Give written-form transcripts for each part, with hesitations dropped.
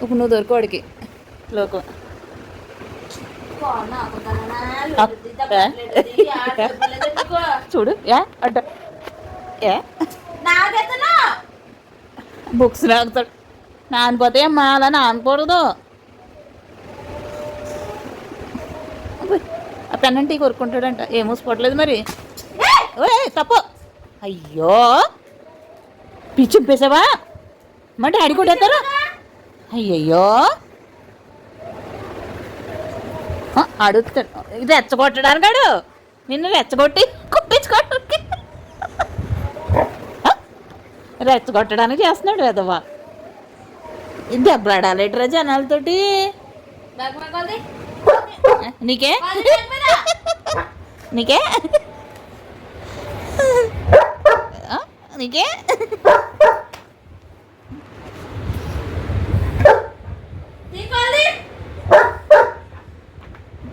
ఇప్పుడు నువ్వు దొరకవాడికి లోకం. చూడు అడ్డ బుక్స్ లాగుతాడు. నానిపోతే అమ్మా అలా నానకూడదు. ఆ పెన్నంటీ కొరుక్కుంటాడంట. ఏం మూసిపోవట్లేదు మరి. ఓ తప్పు. అయ్యో పిచ్చింపేసావా? మరి డాడీ కొట్టేస్తారు. అయ్యయ్యో అడుగుతాడు. ఇది రెచ్చగొట్టడానికి అడు నిన్ను రెచ్చగొట్టి కుప్పించుకోవడానికి రెచ్చగొట్టడానికి చేస్తున్నాడు వెదవా. ఇది దెబ్బలాడాలేట్రా జనాలతోటి. నీకే నీకే నీకే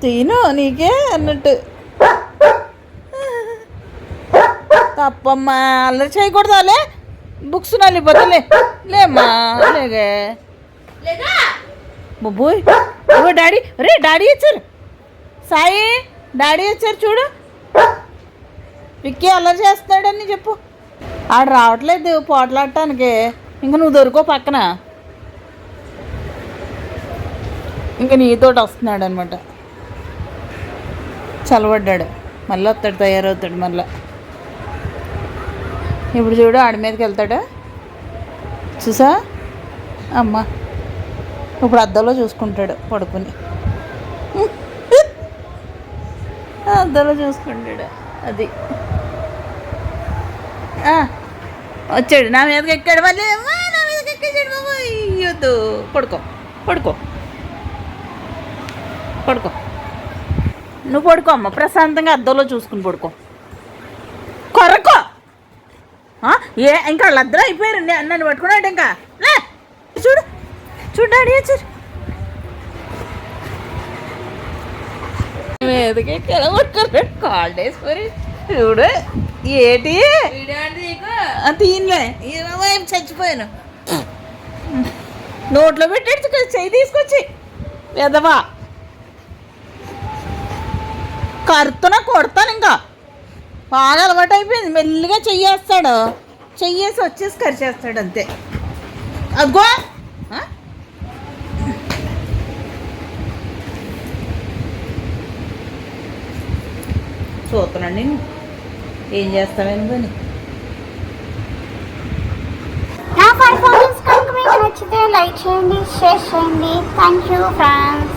తిను నీకే అన్నట్టు. తప్పమ్మా అల్లరి చేయకూడదాలే. బుక్స్ నలిపోతలే లేమ్మా లేగే బొబ్బోయ్. ఇగో డాడీ రే డాడీ వచ్చారు. సాయి డాడీ వచ్చారు చూడు. విక్కీ అల్లరి చేస్తున్నాడని చెప్పు. ఆడు రావట్లేదు పోట్లాడటానికి. ఇంక నువ్వు దొరుకో పక్కన. ఇంక నీతోటి వస్తున్నాడు అనమాట. చల్లబడ్డాడు. మళ్ళీ వస్తాడు తయారవుతాడు మళ్ళీ. ఇప్పుడు చూడు ఆడి మీదకి వెళ్తాడా చూసా అమ్మ. ఇప్పుడు అద్దంలో చూసుకుంటాడు పడుకుని. అద్దంలో చూసుకుంటాడు. అది వచ్చాడు నా మీదకి ఎక్కాడు. మళ్ళీ నా మీదకి ఎక్కేసాడు బాబు. ఇయ్యొద్దు. పడుకో పడుకో పడుకో. నువ్వు పడుకో అమ్మ. ప్రశాంతంగా అద్దంలో చూసుకుని పడుకో. కొరకో. ఇంకా వాళ్ళు అద్దరు అయిపోయారు. నన్ను పట్టుకున్నాడు. ఇంకా లే చూడు చూడాడి వచ్చారు. మీదకి పట్టుకున్నాడు. కాల్ డేస్ మరి చూడు ఏటి తీయలే. చచ్చిపోయాను. నోట్లో పెట్టాడు చెయ్యి తీసుకొచ్చి వెదవా. కరుతున్నా కొడతాను. ఇంకా బాగా అలవాటు అయిపోయింది. మెల్లిగా చెయ్యేస్తాడు. చెయ్యేసి వచ్చేసి కరిచేస్తాడు అంతే. అగ్గో చూస్తున్నాను నేను. ఏం చేస్తావేమో కానీ. నా పర్ఫార్మెన్స్ కనుక మీకు నచ్చితే లైక్ చేయండి, షేర్ చేయండి. Thank you friends.